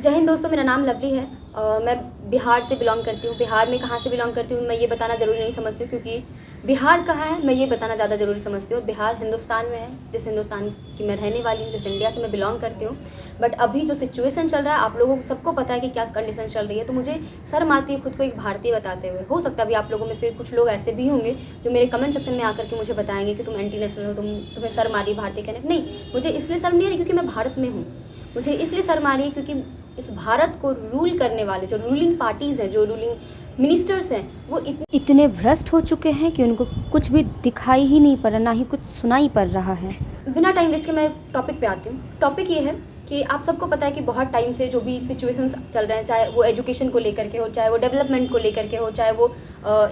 जय हिंद दोस्तों, मेरा नाम लवली है। मैं बिहार से बिलोंग करती हूँ। बिहार में कहाँ से बिलोंग करती हूँ मैं ये बताना ज़रूरी नहीं समझती हूँ, क्योंकि बिहार कहाँ है मैं ये बताना ज़्यादा ज़रूरी समझती हूँ। और बिहार हिंदुस्तान में है, जिस हिंदुस्तान की मैं रहने वाली हूँ, जिस इंडिया से मैं बिलोंग करती हूँ। बट अभी जो सिचुएशन चल रहा है, आप लोगों को सबको पता है कि क्या कंडीशन चल रही है, तो मुझे शर्म आती है खुद को एक भारतीय बताते हुए। हो सकता है अभी आप लोगों में से कुछ लोग ऐसे भी होंगे जो मेरे कमेंट सेक्शन में आकर के मुझे बताएंगे कि तुम एंटी नेशनल हो, तुम्हें शर्म आ रही है भारतीय कहने। नहीं, मुझे इसलिए शर्म नहीं आ रही क्योंकि मैं भारत में हूँ। मुझे इसलिए शर्म आ रही है क्योंकि इस भारत को रूल करने वाले जो रूलिंग पार्टीज़ हैं, जो रूलिंग मिनिस्टर्स हैं, वो इतने भ्रष्ट हो चुके हैं कि उनको कुछ भी दिखाई ही नहीं पड़ रहा, ना ही कुछ सुनाई पड़ रहा है। बिना टाइम वेस्ट के मैं टॉपिक पे आती हूँ। टॉपिक ये है कि आप सबको पता है कि बहुत टाइम से जो भी सिचुएशंस चल रहे हैं, चाहे वो एजुकेशन को लेकर के हो, चाहे वो डेवलपमेंट को लेकर के हो, चाहे वो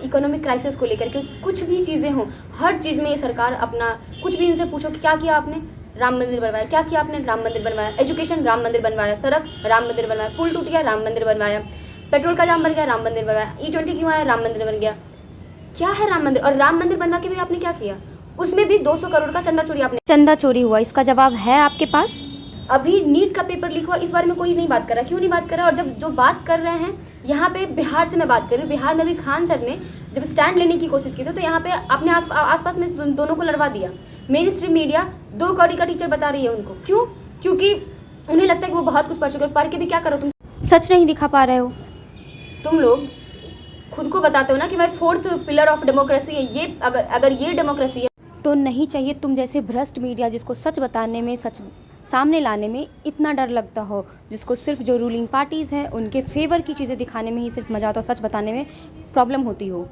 इकोनॉमिक क्राइसिस को लेकर के, कुछ भी चीज़ें हों, हर चीज़ में ये सरकार अपना कुछ भी इनसे पूछो कि क्या किया आपने, राम मंदिर बनवाया। क्या किया आपने? राम मंदिर बनवाया। एजुकेशन, राम मंदिर बनवाया। सड़क, राम मंदिर बनवाया। पुल टूट गया, राम मंदिर बनवाया। पेट्रोल का दाम बढ़ गया, राम मंदिर बनवाया। E20 क्यों आया? राम मंदिर बन गया। क्या है राम मंदिर? और राम मंदिर बनवा के भी आपने क्या किया? उसमें भी 200 करोड़ का चंदा चोरी हुआ। इसका जवाब है आपके पास? अभी नीट का पेपर लीक हुआ, इस बारे में कोई नहीं बात कर रहा। क्यों नहीं बात कर रहा? और जब जो बात कर रहे हैं, यहाँ पे बिहार से मैं बात कर रही हूँ। बिहार में भी खान सर ने जब स्टैंड लेने की कोशिश की थी, तो यहाँ पे अपने आसपास में दोनों को लड़वा दिया। मेन स्ट्रीम मीडिया 2 कौड़ी का टीचर बता रही है उनको। क्यों? क्योंकि उन्हें लगता है कि वो बहुत कुछ पढ़ चुके हैं। पढ़ के भी क्या करो तुम? सच नहीं दिखा पा रहे हो। तुम लोग खुद को बताते हो ना कि भाई 4th पिलर ऑफ डेमोक्रेसी है ये। अगर ये डेमोक्रेसी है तो नहीं चाहिए तुम जैसे भ्रष्ट मीडिया, जिसको सच बताने में, सच सामने लाने में इतना डर लगता हो, जिसको सिर्फ जो रूलिंग पार्टीज़ हैं उनके फेवर की चीज़ें दिखाने में ही सिर्फ मजा आता हो, सच बताने में प्रॉब्लम होती हो।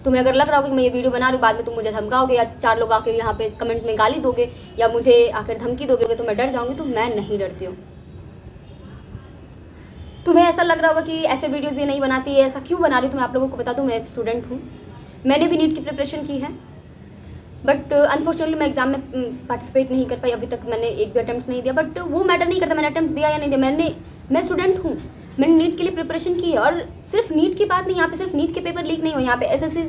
तुम्हें अगर लग रहा हो कि मैं ये वीडियो बना रही हूँ, बाद में तुम मुझे धमकाओगे या 4 लोग आके यहाँ पे कमेंट में गाली दोगे या मुझे आकर धमकी दोगे तो मैं डर जाऊँगी, तो मैं नहीं डरती हूँ। तुम्हें ऐसा लग रहा होगा कि ऐसे वीडियोज़ ये नहीं बनाती है, ऐसा क्यों बना रही हूँ, तो मैं आप लोगों को बता दूँ, मैं एक स्टूडेंट हूँ। मैंने भी नीट की प्रिपरेशन की है, बट अनफॉर्चुनेटली मैं एग्जाम में पार्टिसिपेट नहीं कर पाई। अभी तक मैंने एक भी अटेम्प्ट नहीं दिया, बट वो मैटर नहीं करता मैंने अटेम्प्ट दिया या नहीं दिया। मैं स्टूडेंट हूँ, मैंने नीट के लिए प्रिपरेशन की है। और सिर्फ नीट की बात नहीं, यहाँ पे सिर्फ नीट के पेपर लीक नहीं हुए, यहाँ पे SSC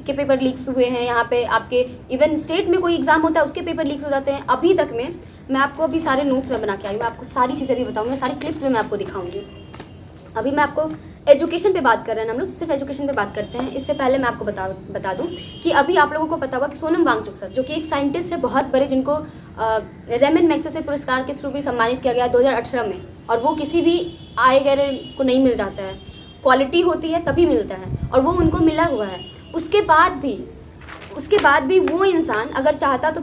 के पेपर लीक्स हुए हैं। यहाँ पे आपके इवन स्टेट में कोई एग्जाम होता है उसके पेपर लीक हो जाते हैं। अभी तक में मैं आपको अभी सारे नोट्स में बना के आई हूँ, मैं आपको सारी चीज़ें भी बताऊँगी, सारी क्लिप्स में मैं आपको दिखाऊँगी। अभी मैं आपको एजुकेशन पे बात कर रहे हैं, हम लोग सिर्फ एजुकेशन पे बात करते हैं। इससे पहले मैं आपको बता दूं कि अभी आप लोगों को पता होगा कि सोनम वांगचुक सर, जो कि एक साइंटिस्ट है बहुत बड़े, जिनको रेमन मैग्सेसे पुरस्कार के थ्रू भी सम्मानित किया गया 2018 में, और वो किसी भी आय गैर को नहीं मिल जाता है, क्वालिटी होती है तभी मिलता है, और वो उनको मिला हुआ है। उसके बाद भी वो इंसान अगर चाहता तो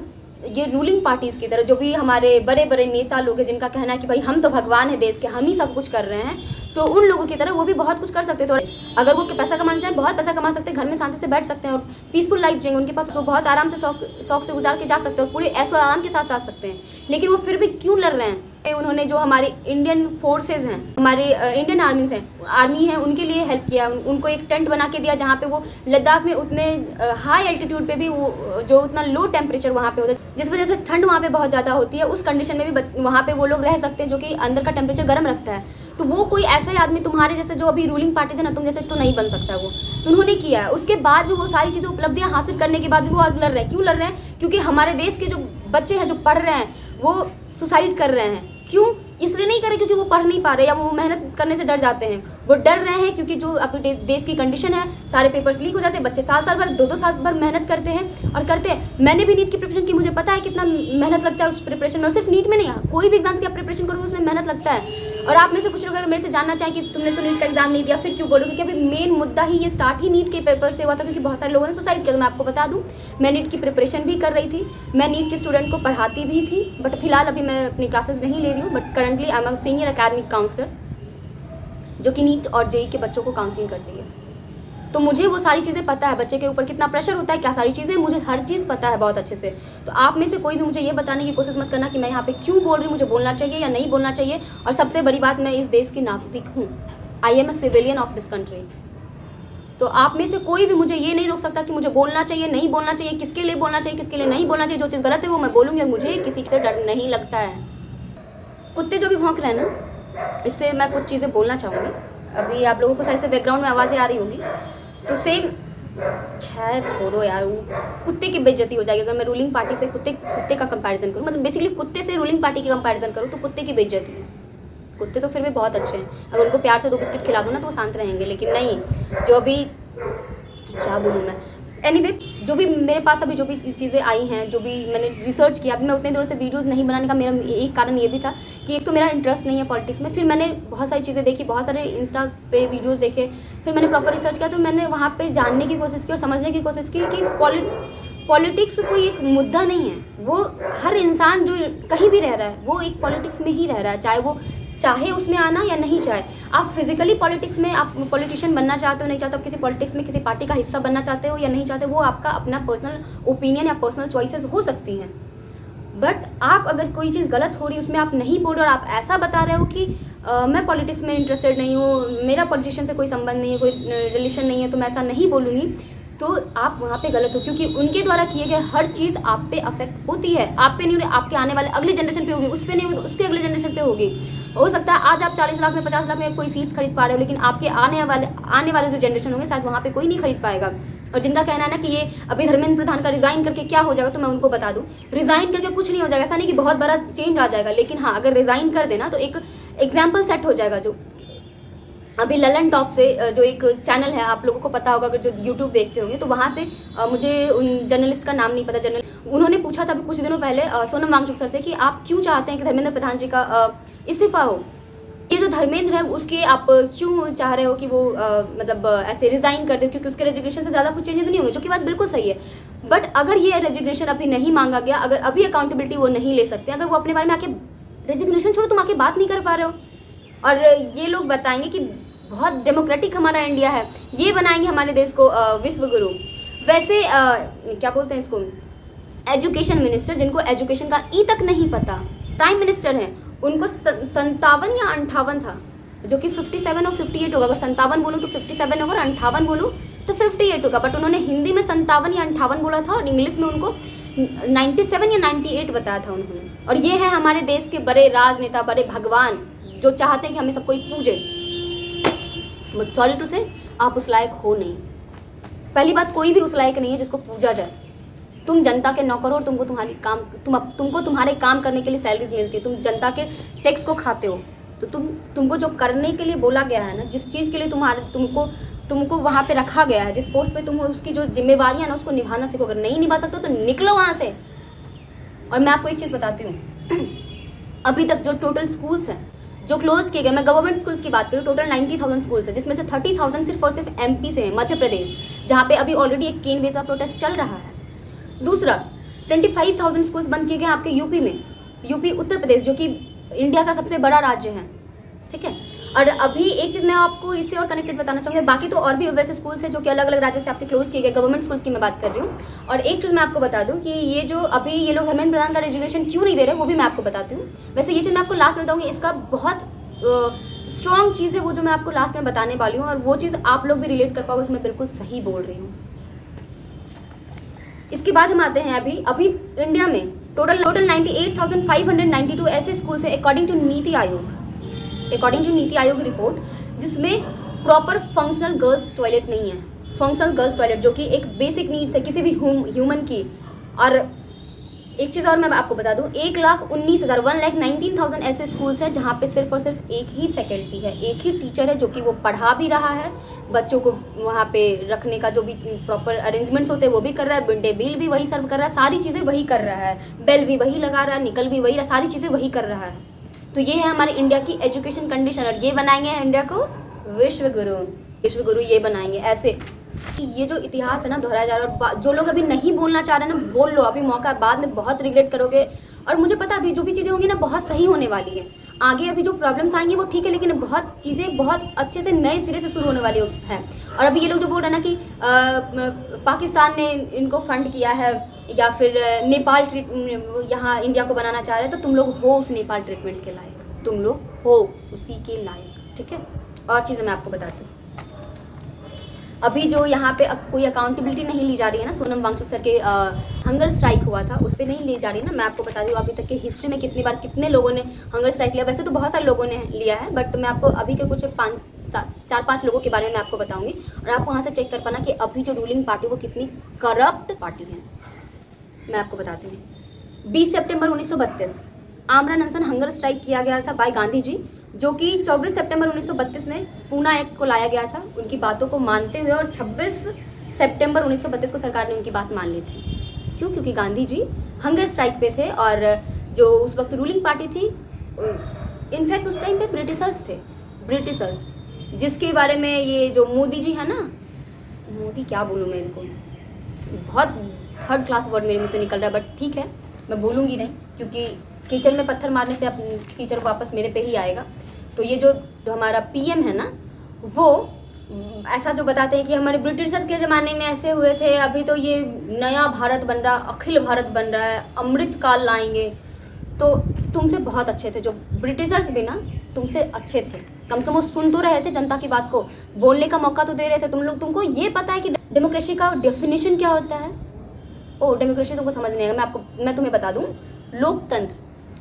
ये रूलिंग पार्टीज़ की तरह, जो भी हमारे बड़े बड़े नेता लोग हैं जिनका कहना है कि भाई हम तो भगवान है देश के, हम ही सब कुछ कर रहे हैं, तो उन लोगों की तरह वो भी बहुत कुछ कर सकते थे। और अगर वो पैसा कमाना चाहें, बहुत पैसा कमा सकते हैं, घर में शांति से बैठ सकते हैं और पीसफुल लाइफ जिएंगे। उनके पास वो बहुत आराम से शौक से गुजार के जा सकते हैं और पूरे ऐशो आराम के साथ जा सकते हैं। लेकिन वो फिर भी क्यों लड़ रहे हैं? उन्होंने जो हमारे इंडियन फोर्सेज हैं, हमारे इंडियन आर्मी है, उनके लिए हेल्प किया। उनको एक टेंट बना के दिया जहाँ पे वो लद्दाख में उतने हाई एल्टीट्यूड पे भी वो जो उतना लो टेम्परेचर वहाँ पे होता है, जिस वजह से ठंड वहाँ पे बहुत ज़्यादा होती है, उस कंडीशन में भी वहाँ पे वो लोग रह सकते हैं, जो कि अंदर का टेम्परेचर गर्म रखता है। तो वो कोई ऐसा ही आदमी तुम्हारे जैसे, जो अभी रूलिंग पार्टी है ना, तुम जैसे तो नहीं बन सकता वो, तो उन्होंने किया है। उसके बाद भी वो सारी चीज़ें उपलब्धियाँ हासिल करने के बाद भी वो आज लड़ रहे हैं। क्यों लड़ रहे हैं? क्योंकि हमारे देश के जो बच्चे हैं जो पढ़ रहे हैं वो सुसाइड कर रहे हैं। क्यों? इसलिए नहीं कर रहे क्योंकि वो पढ़ नहीं पा रहे या वो मेहनत करने से डर जाते हैं। वो डर रहे हैं क्योंकि जो अपने देश की कंडीशन है, सारे पेपर्स लीक हो जाते हैं, बच्चे साल भर 2-2 साल भर मेहनत करते हैं और करते हैं। मैंने भी नीट की प्रिपरेशन की, मुझे पता है कितना मेहनत लगता है उस प्रिपरेशन में। और सिर्फ नीट में नहीं, कोई भी एग्जाम की आप प्रिपरेशन करोगे उसमें मेहनत लगता है। और आप में से कुछ लोग अगर मेरे से जानना चाहें कि तुमने तो नीट का एग्जाम नहीं दिया, फिर क्यों बोलोगे? कि अभी मेन मुद्दा ही ये स्टार्ट ही नीट के पेपर से हुआ था, क्योंकि बहुत सारे लोगों ने सुसाइड किया। तो मैं आपको बता दूं, मैं नीट की प्रिपरेशन भी कर रही थी, मैं नीट के स्टूडेंट को पढ़ाती भी थी, बट फिलहाल अभी मैं अपनी क्लासेस नहीं ले रही हूँ। But currently I am a senior academic counsellor, जो कि नीट और JEE के बच्चों को काउंसलिंग करती है। तो मुझे वो सारी चीज़ें पता है, बच्चे के ऊपर कितना प्रेशर होता है, क्या सारी चीज़ें, मुझे हर चीज़ पता है बहुत अच्छे से। तो आप में से कोई भी मुझे ये बताने की कोशिश मत करना कि मैं यहाँ पे क्यों बोल रही हूँ, मुझे बोलना चाहिए या नहीं बोलना चाहिए। और सबसे बड़ी बात, मैं इस देश की नागरिक हूँ, आई am a civilian of this country. तो आप में से कोई भी मुझे ये नहीं रोक सकता कि मुझे बोलना चाहिए, नहीं बोलना चाहिए, किसके लिए बोलना चाहिए, किसके लिए नहीं बोलना चाहिए। जो चीज़ गलत है वो मैं बोलूँगी, मुझे किसी से डर नहीं लगता है। कुत्ते जो भी भौंक रहे हैं ना, इससे मैं कुछ चीज़ें बोलना चाहूँगी। अभी आप लोगों को शायद से बैकग्राउंड में आवाज़ें आ रही होंगी, तो सेम, खैर छोड़ो यार, वो कुत्ते की बेइज्जती हो जाएगी अगर मैं रूलिंग पार्टी से कुत्ते का कंपैरिजन करूँ। मतलब बेसिकली कुत्ते से रूलिंग पार्टी की कंपैरिजन करूँ तो कुत्ते की बेइज्जती है। कुत्ते तो फिर भी बहुत अच्छे हैं, अगर उनको प्यार से 2 बिस्किट खिला दो ना तो वो शांत रहेंगे, लेकिन नहीं, जो भी क्या बोलूँ मैं, एनीवे जो भी मेरे पास अभी जो भी चीज़ें आई हैं, जो भी मैंने रिसर्च किया, अभी मैं उतने देर से वीडियोस नहीं बनाने का मेरा एक कारण ये भी था कि एक तो मेरा इंटरेस्ट नहीं है पॉलिटिक्स में, फिर मैंने बहुत सारी चीज़ें देखी, बहुत सारे इंस्टा पे वीडियोस देखे, फिर मैंने प्रॉपर रिसर्च किया, तो मैंने वहाँ पे जानने की कोशिश की और समझने की कोशिश की कि पॉलिटिक्स कोई एक मुद्दा नहीं है, वो हर इंसान जो कहीं भी रह रहा है वो एक पॉलिटिक्स में ही रह रहा है, चाहे उसमें आना या नहीं चाहे। आप फिजिकली पॉलिटिक्स में आप पॉलिटिशियन बनना चाहते हो नहीं चाहते हो, किसी पॉलिटिक्स में किसी पार्टी का हिस्सा बनना चाहते हो या नहीं चाहते, वो आपका अपना पर्सनल ओपिनियन या पर्सनल चॉइसेस हो सकती हैं। बट आप अगर कोई चीज़ गलत हो रही है उसमें आप नहीं बोल रहे और आप ऐसा बता रहे हो कि मैं पॉलिटिक्स में इंटरेस्टेड नहीं हूँ, मेरा पॉलिटिशियन से कोई संबंध नहीं है, कोई रिलेशन नहीं है, तो मैं ऐसा नहीं बोलूँगी, तो आप वहाँ पे गलत हो, क्योंकि उनके द्वारा किए गए हर चीज़ आप पे अफेक्ट होती है। आप पे नहीं हो रही, आपके आने वाले अगले जनरेशन पे होगी, उस पे नहीं होगी, उसके अगले जनरेशन पे होगी। हो सकता है आज आप 40 लाख में 50 लाख में कोई सीट्स खरीद पा रहे हो, लेकिन आपके आने वाले जो जनरेशन होंगे शायद वहाँ पे कोई नहीं खरीद पाएगा। और जिनका कहना है ना कि ये अभी धर्मेंद्र प्रधान का रिज़ाइन करके क्या हो जाएगा, तो मैं उनको बता दूँ, रिज़ाइन करके कुछ नहीं हो जाएगा, ऐसा नहीं कि बहुत बड़ा चेंज आ जाएगा, लेकिन हाँ अगर रिज़ाइन कर देना तो एक एग्जाम्पल सेट हो जाएगा। जो अभी ललन टॉप से जो एक चैनल है, आप लोगों को पता होगा, अगर जो यूट्यूब देखते होंगे, तो वहाँ से मुझे उन जर्नलिस्ट का नाम नहीं पता, उन्होंने पूछा था अभी कुछ दिनों पहले सोनम वांगचुक सर से कि आप क्यों चाहते हैं कि धर्मेंद्र प्रधान जी का इस्तीफा हो, ये जो धर्मेंद्र है उसके आप क्यों चाह रहे हो कि वो मतलब ऐसे रिज़ाइन कर दे, क्योंकि उसके रेजिग्नेशन से ज़्यादा कुछ चेंजेस नहीं होंगे, जो कि बात बिल्कुल सही है। बट अगर ये रेजिग्नेशन अभी नहीं मांगा गया, अगर अभी अकाउंटेबिलिटी वो नहीं ले सकते, अगर वो अपने बारे में आके रेजिग्नेशन छोड़ो, तुम आके बात नहीं कर पा रहे हो, और ये लोग बताएंगे कि बहुत डेमोक्रेटिक हमारा इंडिया है, ये बनाएंगे हमारे देश को विश्व गुरु। वैसे क्या बोलते हैं इसको, एजुकेशन मिनिस्टर, जिनको एजुकेशन का ई तक नहीं पता, प्राइम मिनिस्टर हैं, उनको 57 या 58 था, जो कि 57 और 58 होगा। अगर 57 बोलूँ तो 57 होगा, और 58 बोलूँ तो 58 होगा। बट उन्होंने हिंदी में 57 या 58 बोला था, और इंग्लिश में उनको 97 या 98 बताया था उन्होंने। और ये है हमारे देश के बड़े राजनेता, बड़े भगवान, जो चाहते हैं कि हमें सब कोई पूजे। बट सॉरी टू से, आप उस लायक हो नहीं। पहली बात, कोई भी उस लायक नहीं है जिसको पूजा जाए। तुम जनता के नौकर हो और तुमको तुम्हारे काम करने के लिए सैलरीज मिलती है, तुम जनता के टैक्स को खाते हो, तो तुमको जो करने के लिए बोला गया है ना, जिस चीज़ के लिए तुमको वहाँ पे रखा गया है, जिस पोस्ट पे तुम हो, उसकी जो जिम्मेवारियाँ ना उसको निभाना सीखो। अगर नहीं निभा सकते हो तो निकलो वहाँ से। और मैं आपको एक चीज़ बताती हूँ, अभी तक जो टोटल स्कूल्स हैं जो क्लोज किए गए, मैं गवर्नमेंट स्कूल्स की बात करूँ, टोटल 90,000 स्कूल्स है, जिसमें से 30,000 सिर्फ और सिर्फ MP से है, मध्य प्रदेश, जहाँ पे अभी ऑलरेडी एक केन बेतवा प्रोटेस्ट चल रहा है। दूसरा, 25,000 स्कूल्स बंद किए गए आपके यूपी में, यूपी उत्तर प्रदेश, जो कि इंडिया का सबसे बड़ा राज्य है, ठीक है। और अभी एक चीज़ मैं आपको इससे और कनेक्टेड बताना चाहूँगी, बाकी तो और भी वैसे स्कूल्स हैं जो कि अलग अलग राज्य से आपके क्लोज किए गए, गवर्नमेंट स्कूल्स की मैं बात कर रही हूँ। और एक चीज़ मैं आपको बता दूँ कि ये जो अभी ये लोग धर्मेंद्र प्रधान का रेजिग्नेशन क्यों नहीं दे रहे, वो भी मैं आपको बताती हूँ। वैसे ये चीज़ मैं आपको लास्ट में बताऊँगी, इसका बहुत स्ट्रॉन्ग चीज़ है वो जो मैं आपको लास्ट में बताने वाली हूँ, और वो चीज़ आप लोग भी रिलेट कर पाओगे कि मैं बिल्कुल सही बोल रही हूँ। इसके बाद हम आते हैं अभी इंडिया में टोटल 98,592 ऐसे स्कूल्स हैं according to NITI Aayog report, जिसमें प्रॉपर फंक्शनल गर्ल्स टॉयलेट नहीं है। फंक्शनल गर्ल्स टॉयलेट जो कि एक बेसिक नीड्स है किसी भी ह्यूमन की। और एक चीज़ और मैं आपको बता दूं, 1,19,000 ऐसे स्कूल्स हैं जहाँ पे सिर्फ और सिर्फ एक ही फैकल्टी है, एक ही टीचर है, जो कि वो पढ़ा भी रहा है, बच्चों को वहाँ पे रखने का जो भी प्रॉपर अरेंजमेंट्स होते हैं वो भी कर रहा है, मिड डे मील भी वही सर्व कर रहा है, सारी चीज़ें वही कर रहा है, बेल भी वही लगा रहा है, निकल भी वही रहा, सारी चीज़ें वही कर रहा है। तो ये है हमारे इंडिया की एजुकेशन कंडीशन, और ये बनाएंगे इंडिया को विश्व गुरु ये बनाएंगे ऐसे। ये जो इतिहास है ना दोहराया जा रहा है, और जो लोग अभी नहीं बोलना चाह रहे हैं ना, बोल लो, अभी मौका, बाद में बहुत रिग्रेट करोगे। और मुझे पता है अभी जो भी चीज़ें होंगी ना बहुत सही होने वाली है, आगे अभी जो प्रॉब्लम्स आएंगी वो ठीक है, लेकिन बहुत चीज़ें बहुत अच्छे से नए सिरे से शुरू होने वाली हैं। और अभी ये लोग जो बोल रहे हैं ना कि पाकिस्तान ने इनको फंड किया है, या फिर नेपाल यहाँ इंडिया को बनाना चाह रहे हैं, तो तुम लोग हो उस नेपाल ट्रीटमेंट के लायक, तुम लोग हो उसी के लायक, ठीक है। और चीज़ें मैं आपको बताती हूँ, अभी जो यहाँ पे अब कोई अकाउंटेबिलिटी नहीं ली जा रही है ना, सोनम वांगचुक सर के हंगर स्ट्राइक हुआ था उस पर नहीं ली जा रही ना। मैं आपको बता दूँ अभी तक के हिस्ट्री में कितनी बार कितने लोगों ने हंगर स्ट्राइक लिया, वैसे तो बहुत सारे लोगों ने लिया है, बट मैं आपको अभी के कुछ 4-5 लोगों के बारे में मैं आपको बताऊंगी, और आप वहाँ से चेक कर पाना कि अभी जो रूलिंग पार्टी वो कितनी करप्ट पार्टी है। मैं आपको बताती हूँ, 20 सितंबर 1932 आमरण अनशन हंगर स्ट्राइक किया गया था बाय गांधी जी, जो कि 24 सितंबर 1932 में पूना एक्ट को लाया गया था उनकी बातों को मानते हुए, और 26 सितंबर 1932 को सरकार ने उनकी बात मान ली थी। क्यों? क्योंकि गांधी जी हंगर स्ट्राइक पे थे, और जो उस वक्त रूलिंग पार्टी थी, इनफैक्ट उस टाइम पे ब्रिटिशर्स थे, ब्रिटिशर्स, जिसके बारे में ये जो मोदी जी है ना, मोदी क्या बोलूँ मैं इनको, बहुत थर्ड क्लास वर्ड मेरे मुँह से निकल रहा है, बट ठीक है मैं बोलूँगी नहीं, क्योंकि कीचड़ में पत्थर मारने से अब कीचड़ वापस मेरे पे ही आएगा। तो ये जो हमारा पीएम है ना, वो ऐसा जो बताते हैं कि हमारे ब्रिटिशर्स के ज़माने में ऐसे हुए थे, अभी तो ये नया भारत बन रहा, अखिल भारत बन रहा है, अमृत काल लाएंगे। तो तुमसे बहुत अच्छे थे, जो ब्रिटिशर्स भी ना तुमसे अच्छे थे, कम से कम वो सुन तो रहे थे जनता की बात को, बोलने का मौका तो दे रहे थे। तुमको ये पता है कि डेमोक्रेसी का डेफिनेशन क्या होता है? ओ, डेमोक्रेसी तुमको समझ नहीं आएगा, मैं तुम्हें बता दूँ। लोकतंत्र,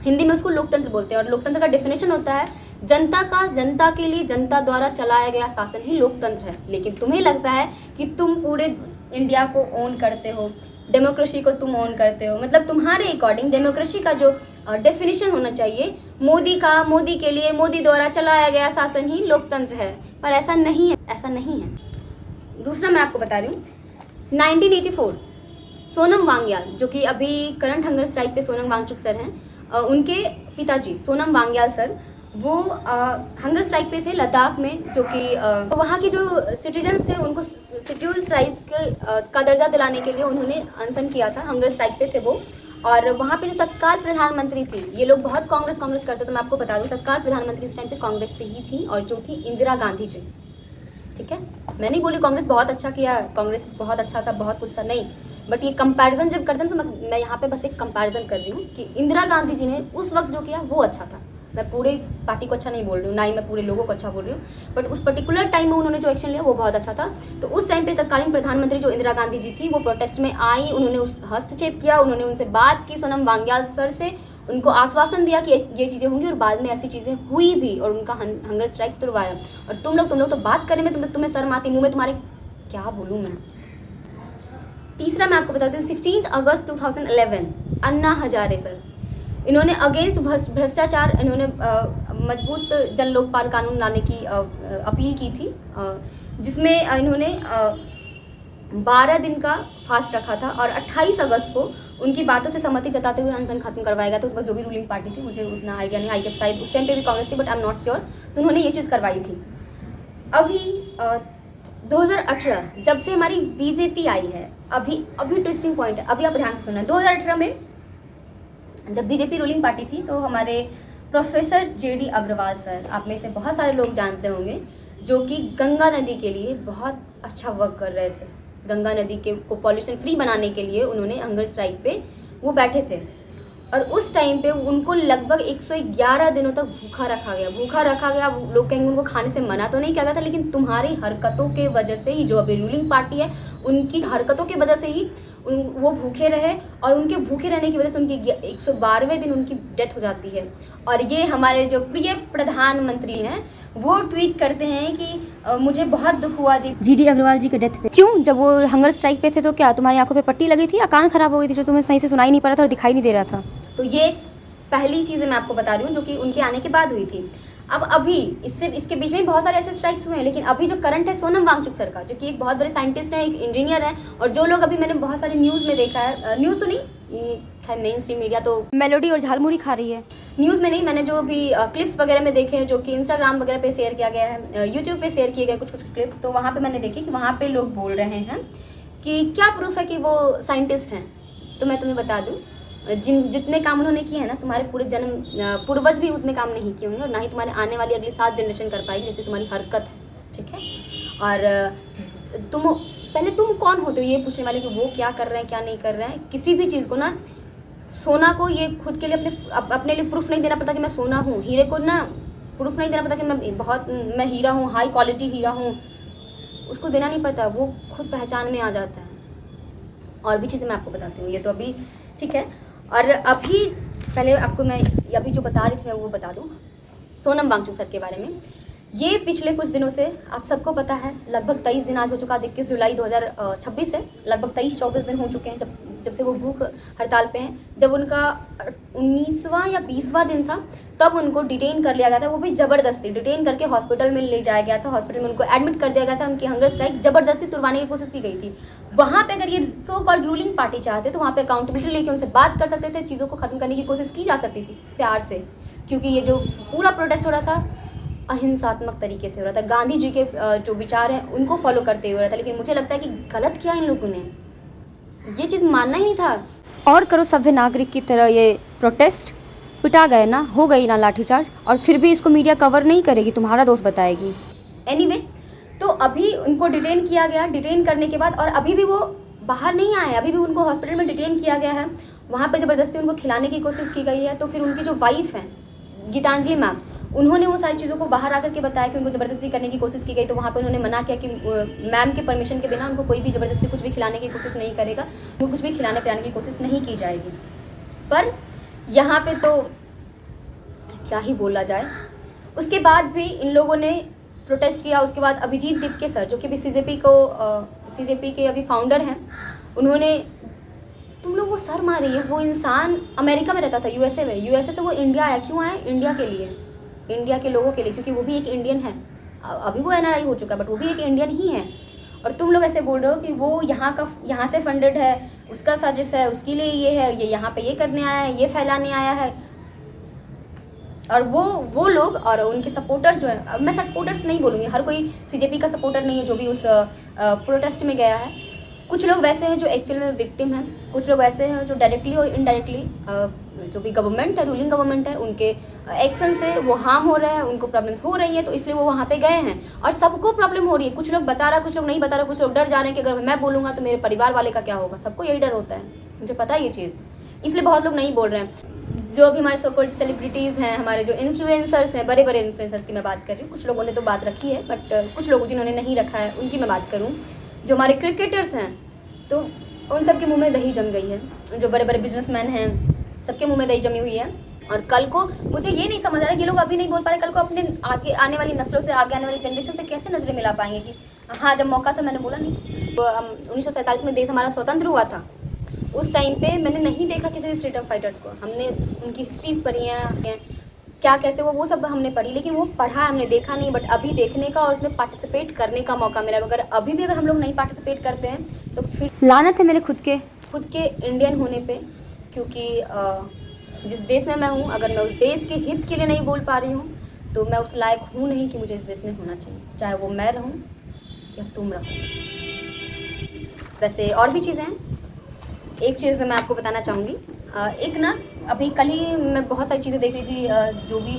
हिंदी में उसको लोकतंत्र बोलते हैं, और लोकतंत्र का डेफिनेशन होता है जनता के लिए जनता द्वारा चलाया गया शासन ही लोकतंत्र है। लेकिन तुम्हें लगता है कि तुम पूरे इंडिया को ओन करते हो, डेमोक्रेसी को तुम ओन करते हो, मतलब तुम्हारे अकॉर्डिंग डेमोक्रेसी का जो डेफिनेशन होना चाहिए मोदी के लिए, मोदी द्वारा चलाया गया शासन ही लोकतंत्र है, पर ऐसा नहीं है, ऐसा नहीं है। दूसरा मैं आपको बता रही हूँ, 1984 सोनम वांग्याल, जो कि अभी करंट हंगर स्ट्राइक पे सोनम वांगचुक सर हैं, उनके पिताजी सोनम वांग्याल सर, वो हंगर स्ट्राइक पे थे लद्दाख में, जो कि वहाँ के जो सिटीजन्स थे उनको शेड्यूल्ड ट्राइब्स का दर्जा दिलाने के लिए उन्होंने अनशन किया था, हंगर स्ट्राइक पे थे वो। और वहाँ पे जो तत्काल प्रधानमंत्री थी, ये लोग बहुत कांग्रेस करते, तो मैं आपको बता दूँ तत्काल प्रधानमंत्री उस टाइम पे कांग्रेस से ही थी, और जो थी इंदिरा गांधी जी। ठीक है, मैं नहीं बोली कांग्रेस बहुत अच्छा किया, कांग्रेस बहुत अच्छा था, बहुत कुछ था, नहीं, बट ये कंपैरिजन जब करते हैं तो मैं यहाँ पे बस एक कंपैरिजन कर रही हूँ कि इंदिरा गांधी जी ने उस वक्त जो किया वो अच्छा था। मैं पूरे पार्टी को अच्छा नहीं बोल रही हूँ, ना ही मैं पूरे लोगों को अच्छा बोल रही हूँ, बट उस पर्टिकुलर टाइम में उन्होंने जो एक्शन लिया वो बहुत अच्छा था। तो उस टाइम पे तत्कालीन प्रधानमंत्री जो इंदिरा गांधी जी थी, वो प्रोटेस्ट में आई, उन्होंने उस हस्तक्षेप किया, उन्होंने उनसे बात की सोनम वांग्याल सर से, उनको आश्वासन दिया कि ये चीज़ें होंगी, और बाद में ऐसी चीज़ें हुई भी, और उनका हंगर स्ट्राइक तुड़वाया। और तुम लोग तो बात करने में तुम्हें शर्म आती, मुँह में तुम्हारे, क्या बोलूँ मैं। तीसरा मैं आपको बताती हूँ, 16 अगस्त 2011 अन्ना हजारे सर, इन्होंने अगेंस्ट भ्रष्टाचार, इन्होंने मजबूत जन लोकपाल कानून लाने की अपील की थी, जिसमें इन्होंने 12 दिन का फास्ट रखा था, और 28 अगस्त को उनकी बातों से सहमति जताते हुए अनशन खत्म करवाया गया था। उस वक्त जो भी रूलिंग पार्टी थी, मुझे उतना आइडिया नहीं, आई गेस शायद उस टाइम पे भी कांग्रेस थी, but I am not sure, तो उन्होंने ये चीज़ करवाई थी। अभी 2018 जब से हमारी बीजेपी आई है, अभी ट्विस्टिंग पॉइंट है, अभी आप ध्यान से सुनना। 2018 में जब बीजेपी रूलिंग पार्टी थी, तो हमारे प्रोफेसर जेडी अग्रवाल सर, आप में से बहुत सारे लोग जानते होंगे, जो कि गंगा नदी के लिए बहुत अच्छा वर्क कर रहे थे। गंगा नदी को पॉल्यूशन फ्री बनाने के लिए उन्होंने हंगर स्ट्राइक पे वो बैठे थे, और उस टाइम पे उनको लगभग 111 दिनों तक भूखा रखा गया। लोग कहेंगे उनको खाने से मना तो नहीं किया गया था, लेकिन तुम्हारी हरकतों के वजह से ही, जो अभी रूलिंग पार्टी है उनकी हरकतों की वजह से ही वो भूखे रहे, और उनके भूखे रहने की वजह से उनकी 112वें दिन उनकी डेथ हो जाती है। और ये हमारे जो प्रिय प्रधानमंत्री हैं, वो ट्वीट करते हैं कि मुझे बहुत दुख हुआ जीडी अग्रवाल जी के डेथ पे। क्यों? जब वो हंगर स्ट्राइक पे थे तो क्या तुम्हारी आंखों पे पट्टी लगी थी या कान खराब हो गई थी, जो तुम्हें सही से सुनाई नहीं पड़ रहा था और दिखाई नहीं दे रहा था? तो ये पहली चीज़ मैं आपको बता रही हूँ, जो कि उनके आने के बाद हुई थी। अब अभी इसके बीच में बहुत सारे ऐसे स्ट्राइक्स हुए हैं, लेकिन अभी जो करंट है सोनम वांगचुक सर का, जो कि एक बहुत बड़े साइंटिस्ट हैं, एक इंजीनियर हैं, और जो लोग अभी मैंने बहुत सारे न्यूज़ में देखा है, न्यूज़ तो नहीं, खैर मेन स्ट्रीम मीडिया तो मेलोडी और झालमुड़ी खा रही है, न्यूज़ में नहीं, मैंने जो भी क्लिप्स वगैरह में देखे हैं, जो कि इंस्टाग्राम वगैरह पे शेयर किया गया है, यूट्यूब पे शेयर किए गए कुछ क्लिप्स, तो वहाँ पे मैंने देखे कि वहाँ पे लोग बोल रहे हैं कि क्या प्रूफ है कि वो साइंटिस्ट हैं। तो मैं तुम्हें बता दूँ, जितने काम उन्होंने किए हैं ना, तुम्हारे पूर्वज भी उतने काम नहीं किए होंगे, और ना ही तुम्हारे आने वाली अगली 7 जनरेशन कर पाएगी, जैसे तुम्हारी हरकत है। ठीक है, और पहले तुम कौन होते हो ये पूछने वाले कि वो क्या कर रहे हैं क्या नहीं कर रहे हैं। किसी भी चीज़ को ना, सोना को ये खुद के लिए अपने लिए प्रूफ नहीं देना पड़ता कि मैं सोना हूँ, हीरे को ना प्रूफ नहीं देना पड़ता कि मैं हीरा हूँ, हाई क्वालिटी हीरा हूँ, उसको देना नहीं पड़ता, वो खुद पहचान में आ जाता है। और भी चीज़ें मैं आपको बताती हूँ, ये तो अभी ठीक है। और अभी पहले आपको मैं अभी जो बता रही थी मैं वो बता दूँ सोनम वांगचुक सर के बारे में। ये पिछले कुछ दिनों से आप सबको पता है, लगभग 23 दिन आज हो चुका, आज 21 जुलाई 2026 है, लगभग 23-24 दिन हो चुके हैं जब जब से वो भूख हड़ताल पे हैं, जब उनका 19वां या 20वां दिन था तब उनको डिटेन कर लिया गया था, वो भी ज़बरदस्ती डिटेन करके हॉस्पिटल में ले जाया गया था, हॉस्पिटल में उनको एडमिट कर दिया गया था, उनकी हंगर स्ट्राइक ज़बरदस्ती तुड़वाने की कोशिश की गई थी। वहाँ पे अगर ये सो कॉल्ड रूलिंग पार्टी चाहते तो वहाँ पे अकाउंटेबिलिटी लेके उनसे बात कर सकते थे, चीज़ों को ख़त्म करने की कोशिश की जा सकती थी प्यार से, क्योंकि ये जो पूरा प्रोटेस्ट हो रहा था अहिंसात्मक तरीके से हो रहा था, गांधी जी के जो विचार हैं उनको फॉलो करते हुए हो रहा था। लेकिन मुझे लगता है कि गलत किया इन लोगों ने, ये चीज़ मानना ही नहीं था। और करो सभ्य नागरिक की तरह ये प्रोटेस्ट, पिटा गए ना, हो गई ना लाठीचार्ज, और फिर भी इसको मीडिया कवर नहीं करेगी, तुम्हारा दोस्त बताएगी। एनीवे, तो अभी उनको डिटेन किया गया, डिटेन करने के बाद और अभी भी वो बाहर नहीं आए, अभी भी उनको हॉस्पिटल में डिटेन किया गया है, वहाँ पे ज़बरदस्ती उनको खिलाने की कोशिश की गई है। तो फिर उनकी जो वाइफ हैं गीतांजलि मैम, उन्होंने वो सारी चीज़ों को बाहर आकर के बताया कि उनको ज़बरदस्ती करने की कोशिश की गई। तो वहाँ पे उन्होंने मना किया कि मैम के परमिशन के बिना उनको कोई भी ज़बरदस्ती कुछ भी खिलाने की कोशिश नहीं करेगा, वो कुछ भी खिलाने पिलाने की कोशिश नहीं की जाएगी। पर यहाँ पे तो क्या ही बोला जाए। उसके बाद भी इन लोगों ने प्रोटेस्ट किया। उसके बाद अभिजीत दिपके सर, जो कि अभी सीजेपी के अभी फाउंडर हैं, उन्होंने, तुम लोग वो सर मार रही है, वो इंसान अमेरिका में रहता था, यूएसए में, यूएसए से वो इंडिया आया, क्यों आया? इंडिया के लिए, इंडिया के लोगों के लिए, क्योंकि वो भी एक इंडियन है। अभी वो एनआरआई हो चुका है, बट वो भी एक इंडियन ही है। और तुम लोग ऐसे बोल रहे हो कि वो यहाँ से फंडेड है, उसका साजिश है, उसके लिए ये है, ये यहाँ पे ये करने आया है, ये फैलाने आया है। और वो लोग और उनके सपोर्टर्स जो हैं, मैं सपोर्टर्स नहीं बोलूँगी, हर कोई सीजेपी का सपोर्टर नहीं है जो भी उस प्रोटेस्ट में गया है। कुछ लोग वैसे हैं जो एक्चुअल में विक्टिम हैं, कुछ लोग ऐसे हैं जो डायरेक्टली और इनडायरेक्टली जो भी गवर्नमेंट है, रूलिंग गवर्नमेंट है, उनके एक्शन से वो हार्म हो रहा है, उनको प्रॉब्लम्स हो रही है, तो इसलिए वो वहाँ पे गए हैं। और सबको प्रॉब्लम हो रही है, कुछ लोग बता रहा, कुछ लोग नहीं बता रहा, कुछ लोग डर जा रहे हैं कि अगर मैं बोलूँगा तो मेरे परिवार वाले का क्या होगा। सबको यही डर होता है, मुझे पता है ये चीज़, इसलिए बहुत लोग नहीं बोल रहे हैं। जो भी हमारे सो कॉल्ड सेलिब्रिटीज़ हैं, हमारे जो इन्फ्लुएंसर्स हैं, बड़े बड़े इन्फ्लुएंसर्स की मैं बात कर रही हूँ, कुछ लोगों ने तो बात रखी है, बट कुछ लोग जिन्होंने नहीं रखा है उनकी मैं बात करूँ। जो हमारे क्रिकेटर्स हैं, तो उन सब के मुंह में दही जम गई है। जो बड़े बड़े बिजनेसमैन हैं, सबके मुंह में दही जमी हुई है। और कल को मुझे ये नहीं समझ आ रहा कि ये लोग अभी नहीं बोल पा रहे, कल को अपने आगे आने वाली नस्लों से, आगे आने वाली जनरेशन से कैसे नजरें मिला पाएंगे कि हाँ, जब मौका था मैंने बोला नहीं। तो 1947 में देश हमारा स्वतंत्र हुआ था, उस टाइम पे मैंने नहीं देखा किसी भी फ्रीडम फाइटर्स को। हमने उनकी हिस्ट्रीज पढ़ी हैं, क्या कैसे वो सब हमने पढ़ी, लेकिन वो पढ़ा हमने देखा नहीं। बट अभी देखने का और उसमें पार्टिसिपेट करने का मौका मिला। अगर अभी भी अगर हम लोग नहीं पार्टिसिपेट करते हैं तो फिर लानत है मेरे खुद के इंडियन होने पे, क्योंकि जिस देश में मैं हूँ, अगर मैं उस देश के हित के लिए नहीं बोल पा रही हूँ तो मैं उस लायक हूँ नहीं कि मुझे इस देश में होना चाहिए, चाहे वो मैं रहूँ या तुम रहो। वैसे और भी चीज़ें हैं। एक चीज़ मैं आपको बताना चाहूँगी, एक ना अभी कल ही मैं बहुत सारी चीज़ें देख रही थी, जो भी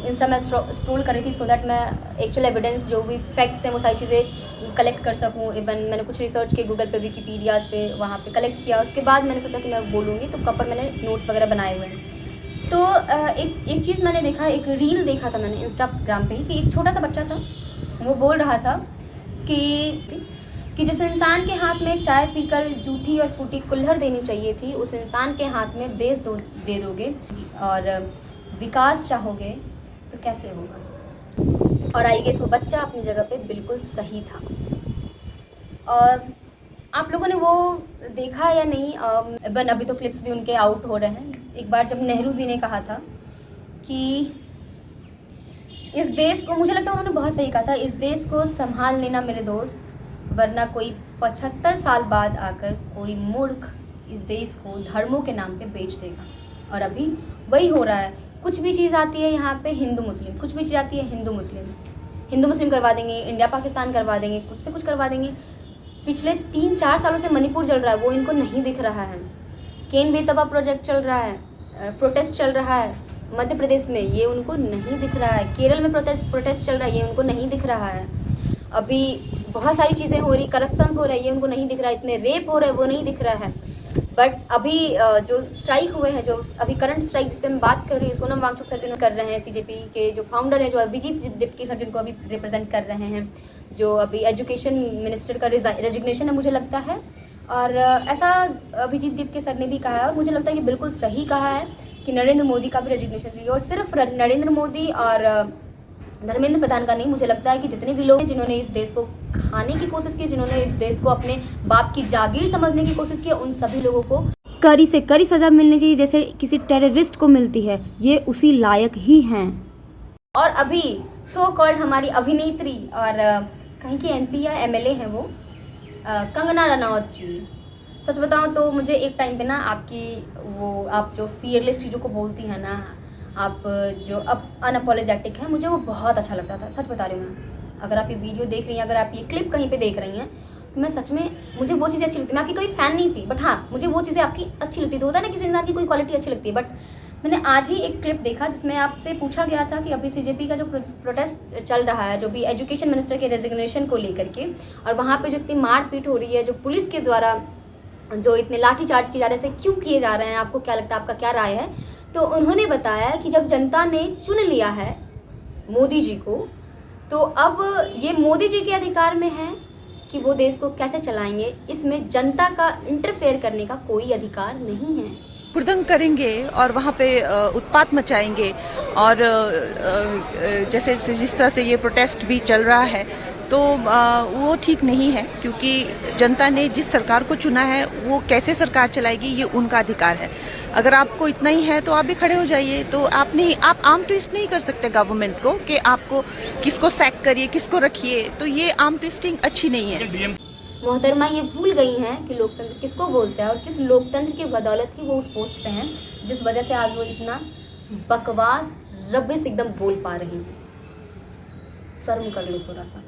इंस्टा में स्क्रॉल कर रही थी, सो दैट मैं एक्चुअल एविडेंस जो भी फैक्ट्स हैं वो सारी चीज़ें कलेक्ट कर सकूँ। इवन मैंने कुछ रिसर्च किए गूगल पे, विकीपीडियाज़ पे, वहाँ पे कलेक्ट किया। उसके बाद मैंने सोचा कि मैं बोलूँगी, तो प्रॉपर मैंने नोट्स वगैरह बनाए हुए हैं। तो एक चीज़ मैंने देखा, एक रील देखा था मैंने इंस्टाग्राम पे ही, कि एक छोटा सा बच्चा था, वो बोल रहा था कि जिस इंसान के हाथ में चाय पीकर जूठी और फूटी कुल्हड़ देनी चाहिए थी, उस इंसान के हाथ में देश दे दोगे और विकास चाहोगे तो कैसे होगा। और आई गेस वो बच्चा अपनी जगह पे बिल्कुल सही था। और आप लोगों ने वो देखा या नहीं, इवन अभी तो क्लिप्स भी उनके आउट हो रहे हैं। एक बार जब नेहरू जी ने कहा था कि इस देश को, मुझे लगता है उन्होंने बहुत सही कहा था, इस देश को संभाल लेना मेरे दोस्त, वरना कोई 75 साल बाद आकर कोई मूर्ख इस देश को धर्मों के नाम पे बेच देगा। और अभी वही हो रहा है। कुछ भी चीज़ आती है यहाँ पे हिंदू मुस्लिम, कुछ भी चीज़ आती है हिंदू मुस्लिम करवा देंगे, इंडिया पाकिस्तान करवा देंगे, कुछ से कुछ करवा देंगे। पिछले 3-4 सालों से मणिपुर जल रहा है, वो इनको नहीं दिख रहा है। केन बेतवा प्रोजेक्ट चल रहा है, प्रोटेस्ट चल रहा है मध्य प्रदेश में, ये उनको नहीं दिख रहा है। केरल में प्रोटेस्ट चल रहा है, ये उनको नहीं दिख रहा है। अभी बहुत सारी चीज़ें हो रही, करप्शंस हो रहा है, ये उनको नहीं दिख रहा है। इतने रेप हो रहे हैं, वो नहीं दिख रहा है। बट अभी जो स्ट्राइक हुए हैं, जो अभी करंट स्ट्राइक जिस पे मैं बात कर रही हूँ, सोनम वांगचुक सर जिन्होंने कर रहे हैं, सीजेपी के जो फाउंडर हैं, जो अभिजीत दिपके सर जिनको अभी रिप्रेजेंट कर रहे हैं, जो अभी एजुकेशन मिनिस्टर का रेजिग्नेशन है मुझे लगता है। और ऐसा अभिजीत दिपके सर ने भी कहा है, और मुझे लगता है कि बिल्कुल सही कहा है कि नरेंद्र मोदी का भी रेजिग्नेशन चाहिए। और सिर्फ नरेंद्र मोदी और धर्मेंद्र प्रधान का नहीं, मुझे लगता है कि जितने भी लोग हैं जिन्होंने इस देश को खाने की कोशिश की, जिन्होंने इस देश को अपने बाप की जागीर समझने की कोशिश की, उन सभी लोगों को कड़ी से कड़ी सजा मिलनी चाहिए जैसे किसी टेररिस्ट को मिलती है। ये उसी लायक ही हैं। और अभी सो कॉल्ड हमारी अभिनेत्री और कहीं की MP या MLA हैं वो, कंगना रनौत जी। सच बताऊं तो मुझे एक टाइम पे ना आपकी वो, आप जो फियरलेस चीज़ों को बोलती हैं ना, आप जो अब अनअपोलोजेटिक है, मुझे वो बहुत अच्छा लगता था। सच बता रही हूँ मैं। अगर आप ये वीडियो देख रही हैं, अगर आप ये क्लिप कहीं पे देख रही हैं, तो मैं सच में, मुझे वो चीज़ें अच्छी लगती। मैं आपकी कोई फ़ैन नहीं थी, बट हाँ मुझे वो चीज़ें आपकी अच्छी लगती थी। होता है ना किसी इंसान की कोई क्वालिटी अच्छी लगती है। बट मैंने आज ही एक क्लिप देखा जिसमें आपसे पूछा गया था कि अभी CJP का जो प्रोटेस्ट चल रहा है, जो भी एजुकेशन मिनिस्टर के रेजिग्नेशन को लेकर के, और वहाँ पर जो इतनी मारपीट हो रही है, जो पुलिस के द्वारा जो इतने लाठीचार्ज किए जा रहे हैं, क्यों किए जा रहे हैं, आपको क्या लगता है, आपका क्या राय है? तो उन्होंने बताया कि जब जनता ने चुन लिया है मोदी जी को, तो अब ये मोदी जी के अधिकार में है कि वो देश को कैसे चलाएंगे। इसमें जनता का इंटरफेयर करने का कोई अधिकार नहीं है। हुड़दंग करेंगे और वहाँ पे उत्पात मचाएंगे, और जैसे जिस तरह से ये प्रोटेस्ट भी चल रहा है, तो वो ठीक नहीं है, क्योंकि जनता ने जिस सरकार को चुना है वो कैसे सरकार चलाएगी ये उनका अधिकार है। अगर आपको इतना ही है तो आप भी खड़े हो जाइए। तो आप आर्म ट्विस्ट नहीं कर सकते गवर्नमेंट को कि आपको किसको सैक करिए, किसको रखिए। तो ये आर्म ट्विस्टिंग अच्छी नहीं है। मोहतरमा ये भूल गई हैं कि लोकतंत्र किसको बोलते हैं और किस लोकतंत्र की बदौलत ही वो उस पोस्ट पे हैं, जिस वजह से आज वो इतना बकवास रबिश एकदम बोल पा रही हैं। शर्म कर लो थोड़ा सा।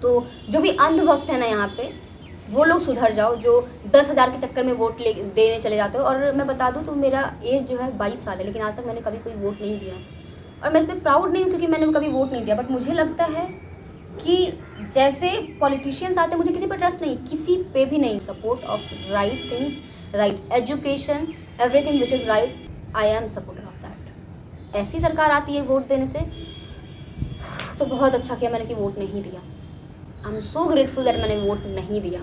तो जो भी अंधभक्त है ना यहाँ पे, वो लोग सुधर जाओ, जो 10,000 के चक्कर में वोट देने चले जाते हो। और मैं बता दूँ तो मेरा एज जो है 22 साल है, लेकिन आज तक मैंने कभी कोई वोट नहीं दिया। और मैं इस पर प्राउड नहीं हूँ क्योंकि मैंने कभी वोट नहीं दिया। बट मुझे लगता है कि जैसे पॉलिटिशियंस आते हैं, मुझे किसी पर ट्रस्ट नहीं, किसी पे भी नहीं। Support of right things, right education, everything which is right, I am supporter of that. ऐसी सरकार आती है वोट देने से, तो बहुत अच्छा किया मैंने कि वोट नहीं दिया। I am so grateful that मैंने वोट नहीं दिया।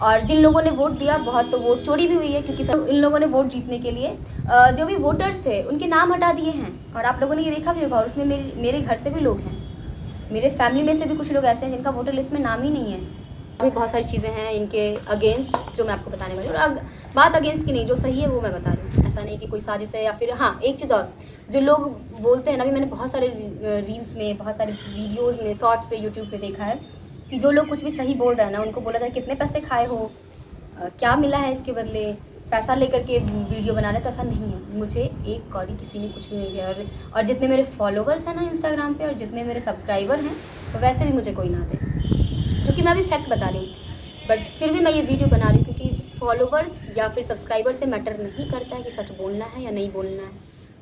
और जिन लोगों ने वोट दिया, बहुत तो वोट चोरी भी हुई है, क्योंकि सब इन लोगों ने वोट जीतने के लिए जो भी वोटर्स थे उनके नाम हटा दिए हैं। और आप लोगों ने ये देखा भी होगा, उसमें मेरे घर से भी लोग हैं, मेरे फैमिली में से भी कुछ लोग ऐसे हैं जिनका वोटर लिस्ट में नाम ही नहीं है। अभी बहुत सारी चीज़ें हैं इनके अगेंस्ट जो मैं आपको बताने वाली हूँ। और बात अगेंस्ट की नहीं, जो सही है वो मैं बता रही हूँ। ऐसा नहीं कि कोई साजिश है या फिर, हाँ एक चीज़ और, जो लोग बोलते हैं ना, अभी मैंने बहुत सारे रील्स में, बहुत सारे वीडियोज़ में, शॉर्ट्स पे, यूट्यूब पे देखा है कि जो लोग कुछ भी सही बोल रहे हैं ना, उनको बोला था कितने पैसे खाए हो, क्या मिला है इसके बदले, पैसा लेकर के वीडियो बना रहे। तो ऐसा नहीं है, मुझे एक कौड़ी किसी ने कुछ भी नहीं दिया। और जितने मेरे फॉलोवर्स हैं ना इंस्टाग्राम पे, और जितने मेरे सब्सक्राइबर हैं, तो वैसे भी मुझे कोई ना दे, क्योंकि मैं अभी फैक्ट बता रही हूँ। बट फिर भी मैं ये वीडियो बना रही हूँ क्योंकि फॉलोवर्स या फिर सब्सक्राइबर से मैटर नहीं करता है कि सच बोलना है या नहीं बोलना है।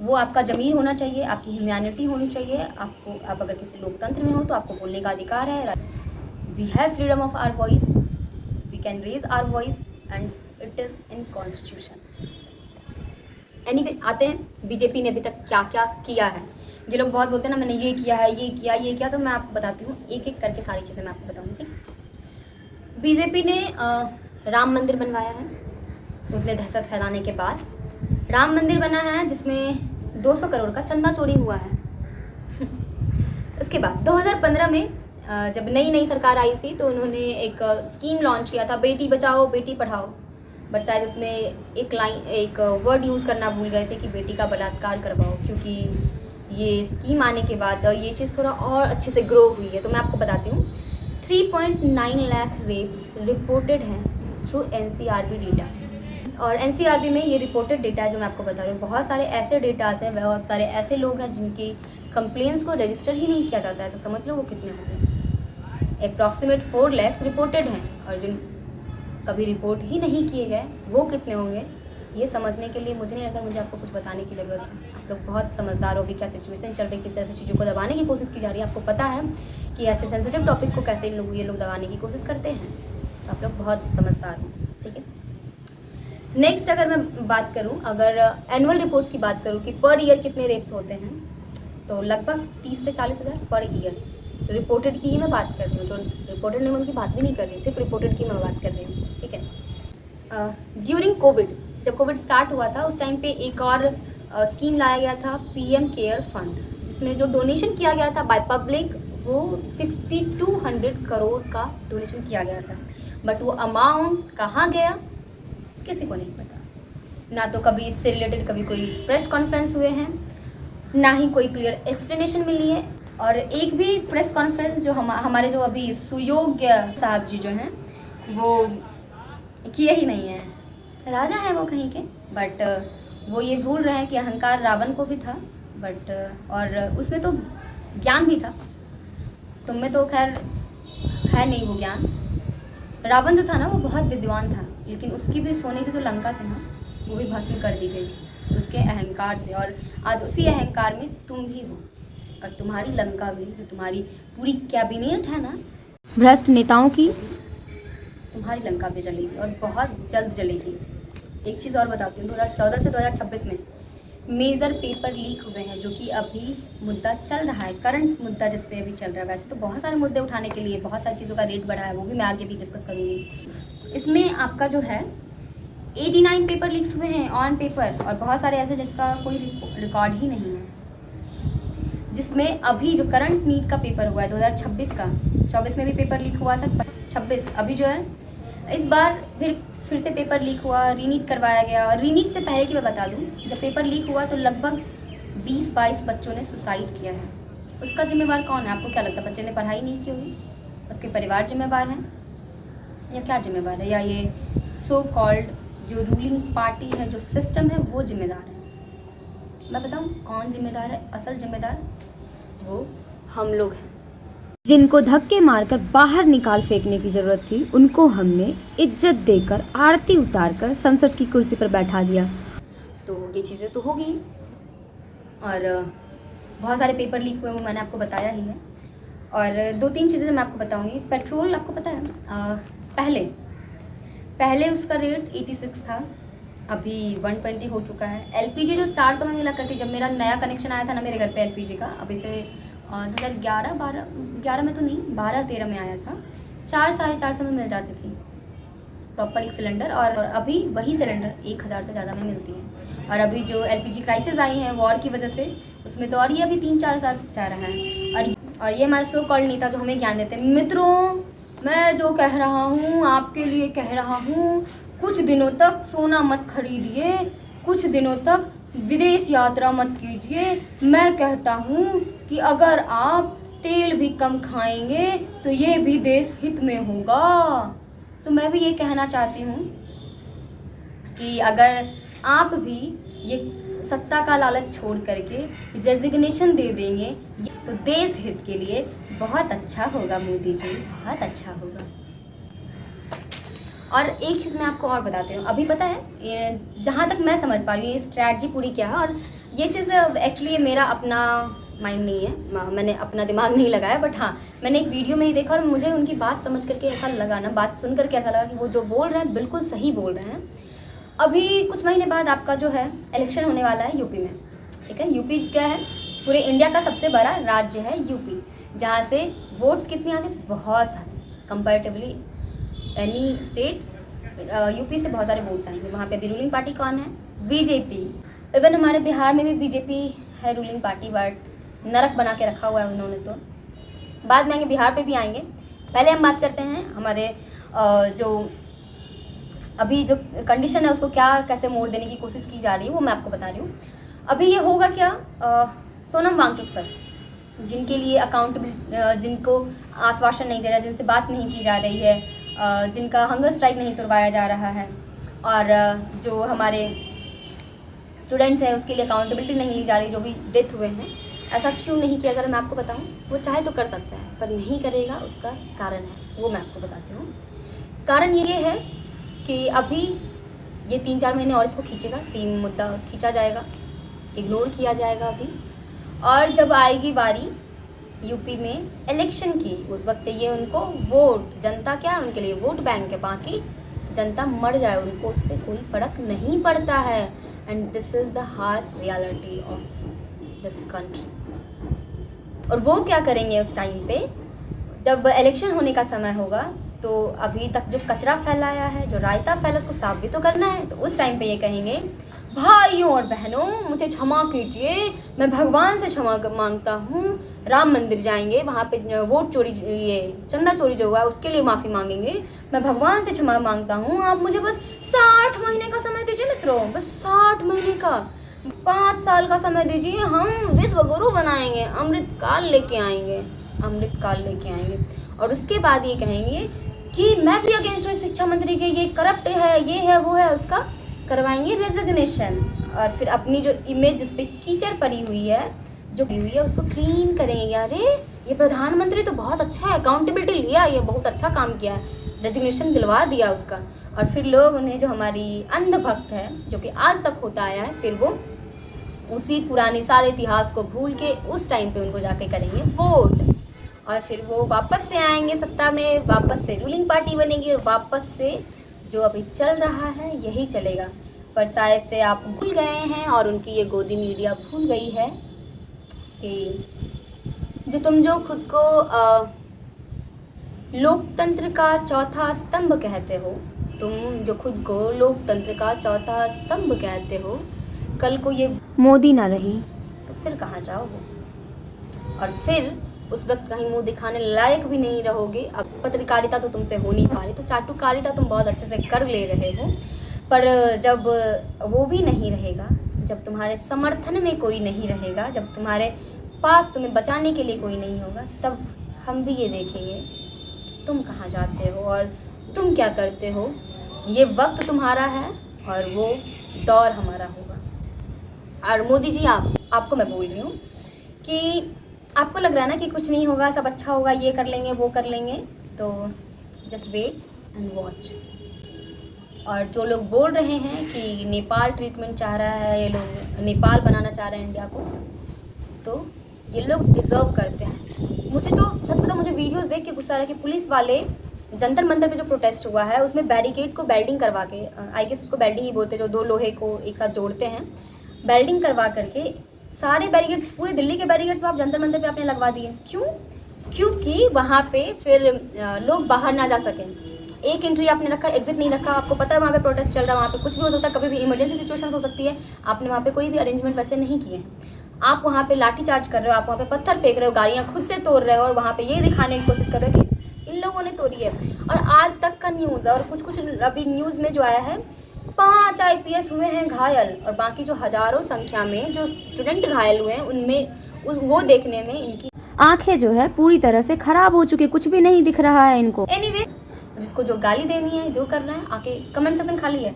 वो आपका ज़मीर होना चाहिए, आपकी ह्यूमैनिटी होनी चाहिए। आप अगर किसी लोकतंत्र में हो तो आपको बोलने का अधिकार है। We have freedom of our voice, we can raise our voice and it is in constitution. Anyway, आते हैं बीजेपी ने अभी तक क्या क्या किया है। ये लोग बहुत बोलते हैं ना, मैंने ये किया है, ये किया, ये किया। तो मैं आपको बताती हूँ, एक एक करके सारी चीज़ें मैं आपको बताऊँगी। बीजेपी ने राम मंदिर बनवाया है। उतने दहशत फैलाने के बाद राम मंदिर बना है जिसमें 200 करोड़ का चंदा चोरी हुआ है। उसके बाद 2015 में जब नई सरकार आई थी तो उन्होंने एक स्कीम लॉन्च किया था, बेटी बचाओ बेटी पढ़ाओ। बट शायद उसमें एक वर्ड यूज़ करना भूल गए थे कि बेटी का बलात्कार करवाओ, क्योंकि ये स्कीम आने के बाद ये चीज़ थोड़ा और अच्छे से ग्रो हुई है। तो मैं आपको बताती हूँ, 3.9 लाख रेप्स रिपोर्टेड हैं थ्रू NCRB डेटा। और NCRB में ये रिपोर्टेड डेटा है जो मैं आपको बता रही हूँ। बहुत सारे ऐसे डेटाज हैं, बहुत सारे ऐसे लोग हैं जिनकी कंप्लेंट्स को रजिस्टर ही नहीं किया जाता है। तो समझ लो वो कितने होंगे। अप्रॉक्सीमेट 4 लाख रिपोर्टेड हैं, और जिन कभी रिपोर्ट ही नहीं किए गए वो कितने होंगे, ये समझने के लिए मुझे नहीं लगता मुझे आपको कुछ बताने की ज़रूरत है। आप लोग बहुत समझदार हो भी, क्या सिचुएशन चल रही, किस तरह से चीज़ों को दबाने की कोशिश की जा रही है। आपको पता है कि ऐसे सेंसिटिव टॉपिक को कैसे ये लोग दबाने की कोशिश करते हैं। तो आप लोग बहुत समझदार हो, ठीक है। नेक्स्ट अगर मैं बात करूं, अगर एनुअल रिपोर्ट्स की बात करूं कि पर ईयर कितने रेप्स होते हैं, तो लगभग 30 से 40 हज़ार पर ईयर। रिपोर्टेड की ही मैं बात कर रही हूँ, जो रिपोर्टेड नहीं उनकी बात भी नहीं कर रही, सिर्फ रिपोर्टेड की मैं बात कर रही हूँ, ठीक है। ड्यूरिंग कोविड, जब कोविड स्टार्ट हुआ था उस टाइम पे एक और स्कीम लाया गया था, PM केयर फंड, जिसमें जो डोनेशन किया गया था बाय पब्लिक वो 6200 करोड़ का डोनेशन किया गया था। बट वो अमाउंट कहाँ गया किसी को नहीं पता। ना तो कभी इससे रिलेटेड कभी कोई प्रेस कॉन्फ्रेंस हुए हैं, ना ही कोई क्लियर एक्सप्लेनेशन मिली है। और एक भी प्रेस कॉन्फ्रेंस जो हमारे जो अभी सुयोग्य साहब जी जो हैं वो किए ही नहीं है। राजा है वो कहीं के, बट वो ये भूल रहे हैं कि अहंकार रावण को भी था, बट और उसमें तो ज्ञान भी था। तुम में तो खैर है नहीं वो ज्ञान। रावण जो था ना वो बहुत विद्वान था, लेकिन उसकी भी सोने की जो लंका थी ना वो भी भस्म कर दी गई उसके अहंकार से। और आज उसी अहंकार में तुम भी हो, और तुम्हारी लंका भी, जो तुम्हारी पूरी कैबिनेट है ना भ्रष्ट नेताओं की, तुम्हारी लंका भी जलेगी और बहुत जल्द जलेगी। एक चीज़ और बताती हूँ, 2014 से 2026 में मेजर पेपर लीक हुए हैं, जो कि अभी मुद्दा चल रहा है, करंट मुद्दा जिस पे अभी चल रहा है। वैसे तो बहुत सारे मुद्दे उठाने के लिए बहुत सारी चीज़ों का रेट बढ़ा है, वो भी मैं आगे भी डिस्कस करूँगी। इसमें आपका जो है 89 पेपर लीक्स हुए हैं ऑन पेपर, और बहुत सारे ऐसे जिसका कोई रिकॉर्ड ही नहीं है। जिसमें अभी जो करंट नीट का पेपर हुआ है 2026 का, 24 में भी पेपर लीक हुआ था, 26 अभी जो है इस बार फिर से पेपर लीक हुआ, रीनीट करवाया गया। और रीनीट से पहले की मैं बता दूं, जब पेपर लीक हुआ तो लगभग 20-22 बच्चों ने सुसाइड किया है। उसका जिम्मेवार कौन है? आपको क्या लगता है? बच्चे ने पढ़ाई नहीं की होगी, उसके परिवार जिम्मेवार हैं, या क्या जिम्मेवार है? या ये सो कॉल्ड जो रूलिंग पार्टी है, जो सिस्टम है, वो जिम्मेदार है? मैं बताऊं कौन जिम्मेदार है? असल जिम्मेदार वो हम लोग हैं, जिनको धक्के मारकर बाहर निकाल फेंकने की ज़रूरत थी। उनको हमने इज्जत देकर आरती उतारकर संसद की कुर्सी पर बैठा दिया। तो ये चीज़ें तो होगी। और बहुत सारे पेपर लीक हुए, वो मैंने आपको बताया ही है। और 2-3 चीज़ें मैं आपको बताऊंगी। पेट्रोल आपको पता है, पहले उसका रेट 86 था, अभी 120 हो चुका है। एलपीजी जो 400 में मिला करती, जब मेरा नया कनेक्शन आया था ना मेरे घर पे एलपीजी का, अब इसे 2011 में तो नहीं, 12-13 में आया था, 400-450 में मिल जाती थी प्रॉपर एक सिलेंडर। और अभी वही सिलेंडर 1000 से ज़्यादा में मिलती है। और अभी जो एलपीजी क्राइसिस आई है वॉर की वजह से, उसमें तो और ये अभी 3-4 हज़ार जा रहा है। और ये हमारे सो कॉल्ड नेता जो हमें ज्ञान देते हैं, मित्रों मैं जो कह रहा हूँ आपके लिए कह रहा हूँ, कुछ दिनों तक सोना मत खरीदिए, कुछ दिनों तक विदेश यात्रा मत कीजिए। मैं कहता हूँ कि अगर आप तेल भी कम खाएंगे तो ये भी देश हित में होगा। तो मैं भी ये कहना चाहती हूँ कि अगर आप भी ये सत्ता का लालच छोड़ करके रेजिग्नेशन दे देंगे तो देश हित के लिए बहुत अच्छा होगा मोदी जी, बहुत अच्छा होगा। और एक चीज़ मैं आपको और बताती हूँ, अभी पता है जहाँ तक मैं समझ पा रही हूँ ये स्ट्रैटेजी पूरी क्या है। और ये चीज़ एक्चुअली मेरा अपना माइंड नहीं है, मैंने अपना दिमाग नहीं लगाया, बट हाँ मैंने एक वीडियो में ही देखा और मुझे उनकी बात समझ करके ऐसा लगा ना, बात सुन करके ऐसा लगा कि वो जो बोल रहे हैं बिल्कुल सही बोल रहे हैं। अभी कुछ महीने बाद आपका जो है इलेक्शन होने वाला है यूपी में, ठीक है। यूपी क्या है, पूरे इंडिया का सबसे बड़ा राज्य है यूपी, जहाँ से वोट्स कितने आते हैं? बहुत सारे, कंपैरेटिवली एनी स्टेट यूपी से बहुत सारे वोट्स आएंगे। वहाँ पे अभी रूलिंग पार्टी कौन है? बीजेपी। इवन हमारे बिहार में भी बीजेपी है रूलिंग पार्टी, बट नरक बना के रखा हुआ है उन्होंने। तो बाद में आएंगे, बिहार पे भी आएंगे। पहले हम बात करते हैं हमारे जो अभी जो कंडीशन है उसको क्या कैसे मोड़ देने की कोशिश की जा रही है, वो मैं आपको बता रही हूँ। अभी ये होगा क्या, सोनम वांगचुक सर, जिनके लिए अकाउंटेबल, जिनको आश्वासन नहीं दिया, जिनसे बात नहीं की जा रही है, जिनका हंगर स्ट्राइक नहीं तुड़वाया जा रहा है, और जो हमारे स्टूडेंट्स हैं उसके लिए अकाउंटेबिलिटी नहीं ली जा रही, जो भी डेथ हुए हैं। ऐसा क्यों नहीं किया? अगर मैं आपको बताऊं, वो चाहे तो कर सकता है पर नहीं करेगा, उसका कारण है, वो मैं आपको बताती हूँ। कारण ये है कि अभी ये 3-4 महीने और इसको खींचेगा, सेम मुद्दा खींचा जाएगा, इग्नोर किया जाएगा अभी। और जब आएगी बारी यूपी में इलेक्शन की, उस वक्त चाहिए उनको वोट। जनता क्या है उनके लिए? वोट बैंक है, बाकी जनता मर जाए उनको उससे कोई फर्क नहीं पड़ता है। And this is the harsh reality of this country. और वो क्या करेंगे उस टाइम पे, जब इलेक्शन होने का समय होगा, तो अभी तक जो कचरा फैलाया है, जो रायता फैला, उसको साफ भी तो करना है। तो उस टाइम पे ये कहेंगे भाइयों और बहनों, मुझे क्षमा कीजिए, मैं भगवान से क्षमा मांगता हूँ। राम मंदिर जाएंगे, वहाँ पे वोट चोरी, ये चंदा चोरी जो हुआ है उसके लिए माफ़ी मांगेंगे। मैं भगवान से क्षमा मांगता हूँ। आप मुझे बस 60 महीने का समय दीजिए मित्रों, बस 60 महीने का, 5 साल का समय दीजिए। हम विश्व गुरु बनाएंगे, अमृतकाल लेके आएंगे, अमृतकाल लेके आएंगे। और उसके बाद ये कहेंगे कि मैं भी अगेंस्ट हूँ शिक्षा मंत्री के, ये करप्ट है, ये है, वो है, उसका करवाएंगे रेजिग्नेशन। और फिर अपनी जो इमेज जिस पे कीचड़ पड़ी हुई है, जो की हुई है, उसको क्लीन करेंगे। अरे ये प्रधानमंत्री तो बहुत अच्छा है, अकाउंटेबिलिटी लिया, ये बहुत अच्छा काम किया है, रेजिग्नेशन दिलवा दिया उसका। और फिर लोग उन्हें, जो हमारी अंधभक्त है, जो कि आज तक होता आया है, फिर वो उसी पुराने सारे इतिहास को भूल के उस टाइम पे उनको जाके करेंगे वोट। और फिर वो वापस से आएंगे सत्ता में, वापस से रूलिंग पार्टी बनेगी, और वापस से जो अभी चल रहा है यही चलेगा। पर शायद से आप भूल गए हैं और उनकी ये गोदी मीडिया भूल गई है कि जो खुद को लोकतंत्र का चौथा स्तंभ कहते हो, तुम जो खुद को लोकतंत्र का चौथा स्तंभ कहते हो, कल को ये मोदी ना रही तो फिर कहाँ जाओगे? और फिर उस वक्त कहीं मुंह दिखाने लायक भी नहीं रहोगे। अब पत्रकारिता तो तुमसे हो नहीं पा रही, तो चाटुकारिता तुम बहुत अच्छे से कर ले रहे हो, पर जब वो भी नहीं रहेगा, जब तुम्हारे समर्थन में कोई नहीं रहेगा, जब तुम्हारे पास तुम्हें बचाने के लिए कोई नहीं होगा, तब हम भी ये देखेंगे तुम कहाँ जाते हो और तुम क्या करते हो। ये वक्त तुम्हारा है और वो दौर हमारा होगा। और मोदी जी, आपको मैं बोल रही हूँ कि आपको लग रहा है ना कि कुछ नहीं होगा, सब अच्छा होगा, ये कर लेंगे, वो कर लेंगे, तो जस्ट वेट एंड वॉच। और जो लोग बोल रहे हैं कि नेपाल ट्रीटमेंट चाह रहा है, ये लोग नेपाल बनाना चाह रहे हैं इंडिया को, तो ये लोग डिज़र्व करते हैं। मुझे तो सच बताऊं, मुझे वीडियोस देख के गुस्सा आ रहा है कि पुलिस वाले जंतर मंतर पे जो प्रोटेस्ट हुआ है उसमें बैरिकेड को बेल्डिंग करवा के, आई गेस उसको बेल्डिंग ही बोलते हैं, जो 2 लोहे को एक साथ जोड़ते हैं, बेल्डिंग करवा करके सारे बैरिकेड्स, पूरे दिल्ली के बैरिकेड्स आप जंतर मंतर पे आपने लगवा दिए। क्यों? क्योंकि वहाँ पे फिर लोग बाहर ना जा सकें। एक एंट्री आपने रखा, एग्जिट नहीं रखा। आपको पता है वहाँ पे प्रोटेस्ट चल रहा है, वहाँ पे कुछ भी हो सकता है, कभी भी इमरजेंसी सिचुएशन हो सकती है। आपने वहाँ पे कोई भी अरेंजमेंट वैसे नहीं किए हैं। आप वहाँ पे लाठी चार्ज कर रहे हो, आप वहाँ पे पत्थर फेंक रहे हो, गाड़ियाँ खुद से तोड़ रहे हो, और वहाँ पे ये दिखाने की कोशिश कर रहे हो कि इन लोगों ने तोड़ी है। और आज तक का न्यूज़ और कुछ अभी न्यूज़ में जो आया है, 5 IPS हुए हैं घायल, और बाकी जो हजारों संख्या में जो स्टूडेंट घायल हुए हैं, उनमें वो देखने में इनकी आंखें जो है पूरी तरह से खराब हो चुकी, कुछ भी नहीं दिख रहा है इनको। एनीवे, जिसको जो गाली देनी है, जो करना है, आके कमेंट सेक्शन खाली है,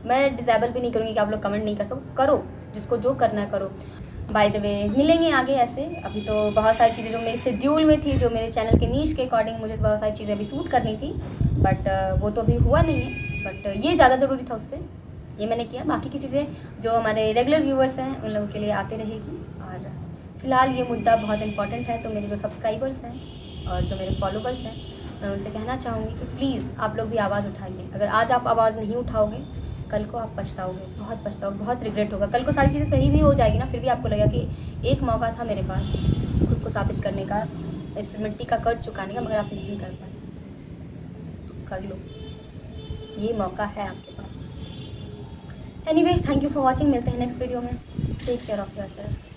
मैं डिसेबल भी नहीं करूँगी कि आप लोग कमेंट नहीं कर सको, करो, जिसको जो करना है करो। बाय द वे, मिलेंगे आगे ऐसे। अभी तो बहुत सारी चीज़ें जो मेरे शेड्यूल में थी, जो मेरे चैनल के नीश के अकॉर्डिंग मुझे बहुत सारी चीज़ें अभी शूट करनी थी, बट वो तो अभी हुआ नहीं है। बट ये ज़्यादा ज़रूरी था, उससे ये मैंने किया। बाकी की चीज़ें जो हमारे रेगुलर व्यूवर्स हैं उन लोगों के लिए आती रहेगी। और फिलहाल ये मुद्दा बहुत इंपॉर्टेंट है, तो मेरे जो सब्सक्राइबर्स हैं और जो मेरे फॉलोवर्स हैं, मैं उनसे कहना चाहूँगी कि प्लीज़ आप लोग भी आवाज़ उठाइए। अगर आज आप आवाज़ नहीं उठाओगे, कल को आप पछताओगे, बहुत पछताओगे, बहुत रिग्रेट होगा। कल को सारी चीज़ें सही भी हो जाएगी ना, फिर भी आपको लगेगा कि एक मौका था मेरे पास खुद को साबित करने का, इस मिट्टी का कर्ज चुकाने का, मगर आप नहीं कर पाए। तो कर लो, ये मौका है आपके पास। Anyway, thank you for watching. मिलते हैं नेक्स्ट वीडियो में। Take care of yourself.